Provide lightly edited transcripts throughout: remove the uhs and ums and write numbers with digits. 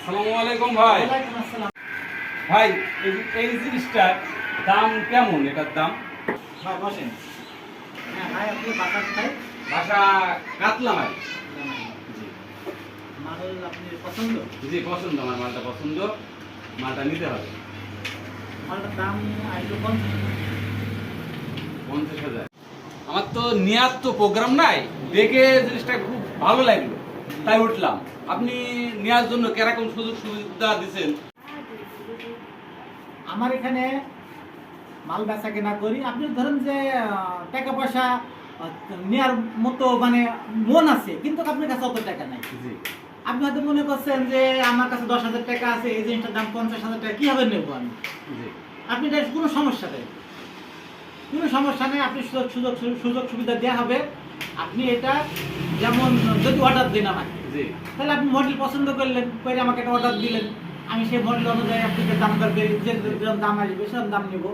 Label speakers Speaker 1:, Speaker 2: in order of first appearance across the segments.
Speaker 1: আসসালামু আলাইকুম ভাই।
Speaker 2: ওয়ালাইকুম আসসালাম।
Speaker 1: ভাই এই জিনিসটার দাম কেমন? এটার দাম?
Speaker 2: ভাই বসেন। হ্যাঁ ভাই, আপনি বাটা খাই
Speaker 1: বাসা কাতলা ভাই। জি
Speaker 2: মাল আপনি পছন্দ?
Speaker 1: জি পছন্দ, আমার মালটা পছন্দ, মালটা নিতে হবে।
Speaker 2: মালটার দাম আসবে
Speaker 1: 50,000। আমার তো নেওয়ার তো প্রোগ্রাম নাই, দেখে জিনিসটা খুব ভালো লাগলো তাই উঠলাম। আপনি নেওয়ার জন্য কিরকম সুযোগ সুবিধা দিচ্ছেন?
Speaker 2: আমার এখানে মাল বেচা কেনা করি। আপনি ধরেন যে টাকা পয়সা নেওয়ার মতো মানে মন আছে, কিন্তু আপনার কাছে অত টাকা নাই।
Speaker 1: জি
Speaker 2: আপনি হয়তো মনে করছেন যে আমার কাছে 10,000 টাকা আছে, এই জিনিসটার দাম 50,000 টাকা, কিভাবে নেবো আমি?
Speaker 1: জি
Speaker 2: আপনি এটা কোনো সমস্যা নেই, কোনো সমস্যা নেই। আপনি সুযোগ সুবিধা দেওয়া হবে। আপনি এটা যেমন যদি অর্ডার দেন আমাকে,
Speaker 1: জি
Speaker 2: তাহলে আপনি মডেল পছন্দ করলেন, করে আমাকে একটা অর্ডার দিলেন, আমি সেই মডেল অনুযায়ী আপনাকে দাম দর করে যেরকম দাম আসবে সেরকম দাম নেব।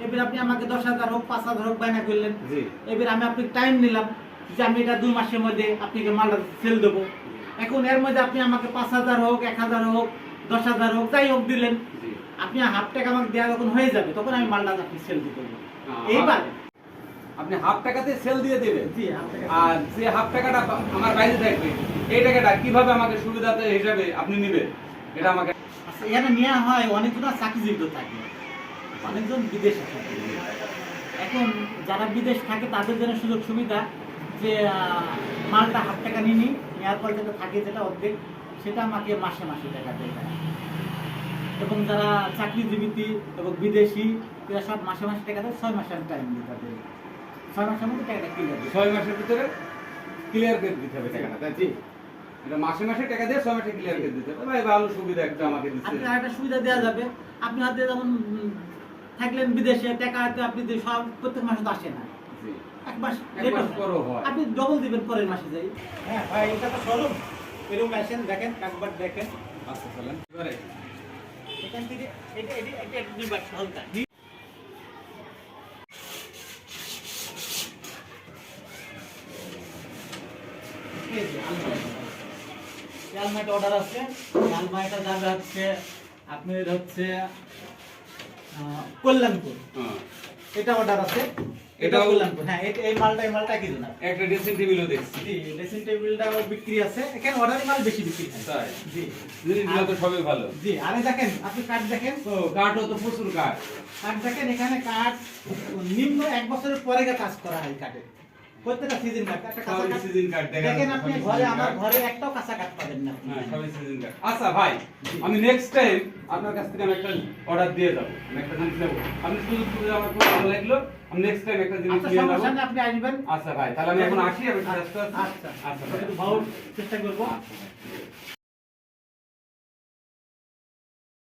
Speaker 2: এবার আপনি আমাকে 10,000 হোক 5,000 হোক বায়না করলেন,
Speaker 1: জি
Speaker 2: এবার আমি আপনাকে টাইম নিলাম যে আমি এটা 2 মাসের মধ্যে আপনাকে মালটা সেল দেবো। এখন এর মধ্যে আপনি আমাকে 5,000 হোক 1,000 হোক 10,000 হোক যাই হোক দিলেন,
Speaker 1: জি
Speaker 2: আপনি হাফ টাকা আমাকে দেওয়া যখন হয়ে যাবে তখন আমি মালটা আপনি সেল দিতে পারবো। এইবার
Speaker 1: আপনি হাফ টাকাতে সেল দিয়ে দেবেন।
Speaker 2: জি হাফ টাকা।
Speaker 1: আর যে হাফ টাকাটা আমার বাইরে থাকবে, এই টাকাটা কিভাবে আমাকে সুবিধাতে হিসাবে আপনি নেবেন এটা আমাকে।
Speaker 2: আচ্ছা, এখানে নেওয়া হয় অনেকগুলো চাকরিজীবী থাকে, অনেকজন বিদেশে থাকে। এখন যারা বিদেশ থাকে তাদের জন্য সুযোগ সুবিধা যে মালটা হাফ টাকা নিয়ে নিই, নেওয়ার পর যেটা থাকে যেটা অর্ধেক, সেটা আমাকে মাসে মাসে টাকা দেয় তারা। এবং যারা চাকরিজীবী এবং বিদেশি, এরা সব মাসে মাসে টাকা দেয়। 6 মাসে আমি টাইম দিই তাদের, 6 মাসের মধ্যে টাকাটা ক্লিয়ার দিই।
Speaker 1: 6 মাসের ভিতরে ক্লিয়ার করে দিতে হবে টাকাটা, তাই
Speaker 2: জি,
Speaker 1: এটা মাসে মাসে টাকা দিয়ে 6 মাসে ক্লিয়ার করে দিতে হবে। ভাই ভালো সুবিধা একটা আমাকে দিচ্ছে।
Speaker 2: আপনি আরেকটা সুবিধা দেওয়া যাবে। আপনি হয়তো যেমন থাকলেন বিদেশে, টাকা হয়তো আপনি সব প্রত্যেক মাসে তো আসে না,
Speaker 1: জি
Speaker 2: এক মাস
Speaker 1: এক
Speaker 2: late
Speaker 1: মাস
Speaker 2: হয়।
Speaker 1: পরও হয়।
Speaker 2: আপনি ডবল দিবেন পরের মাসে যাই। হ্যাঁ ভাই, এটা তো শোরুম, এরকম আসেন, দেখেন কাগজ দেখেন।
Speaker 1: আচ্ছা চলেন এবারে।
Speaker 2: এখান থেকে এটা এটা এটা একটা ডিবার হালকা আলমারিটা অর্ডার আছে। আলমারিটা যাবে হচ্ছে আপনার হচ্ছে কল্যাণপুর,
Speaker 1: হ্যাঁ
Speaker 2: এটা অর্ডার আছে। এটা
Speaker 1: এটাও-
Speaker 2: কল্যাণপুর। হ্যাঁ, এই মালটা কি জানা?
Speaker 1: একটা ড্রেসিং টেবিলও দেখছি।
Speaker 2: জি, ড্রেসিং টেবিলটাও বিক্রি আছে। এখানে অর্ডারি মাল বেশি বিক্রি হয়।
Speaker 1: তাই
Speaker 2: জি
Speaker 1: জিনিসগুলো তো সবই ভালো।
Speaker 2: জি, আরে দেখেন আপনি কাঠ দেখেন,
Speaker 1: তো কাঠও তো প্রচুর কাঠ।
Speaker 2: কাঠ দেখেন, এখানে কাঠ নিম্ন 1 বছরের পরে কাজ করা হয় কাঠে। প্রত্যেকটা সিজন কাঠ, একটা কাঁচা
Speaker 1: সবই
Speaker 2: কাঠ
Speaker 1: সিজন কাঠ
Speaker 2: দেখেন আপনি
Speaker 1: সবই
Speaker 2: ঘরে,
Speaker 1: season
Speaker 2: আমার
Speaker 1: কাঠ।
Speaker 2: ঘরে একটাও কাঁচা কাঠ পাবেন না আপনি।
Speaker 1: হ্যাঁ সবই সিজন কাঠ। আচ্ছা ভাই, আমি নেক্সট টাইম আপনার কাছ থেকে আমি একটা অর্ডার দিয়ে যাবো, আমি একটা জিনিস নেবো। আপনি শুধু শুধু আমার খুব ভালো লাগলো, আমি নেক্সট টাইম একটা জিনিস
Speaker 2: আচ্ছা,
Speaker 1: নিয়ে নেবো।
Speaker 2: সমস্যা নেই, আপনি আসবেন।
Speaker 1: আচ্ছা ভাই, তাহলে আমি এখন আসি, আমি ব্যস্ত আছি।
Speaker 2: আচ্ছা
Speaker 1: আচ্ছা
Speaker 2: একটু
Speaker 1: ভাই।
Speaker 2: ভালো চেষ্টা করবো।
Speaker 1: আচ্ছা ভাই।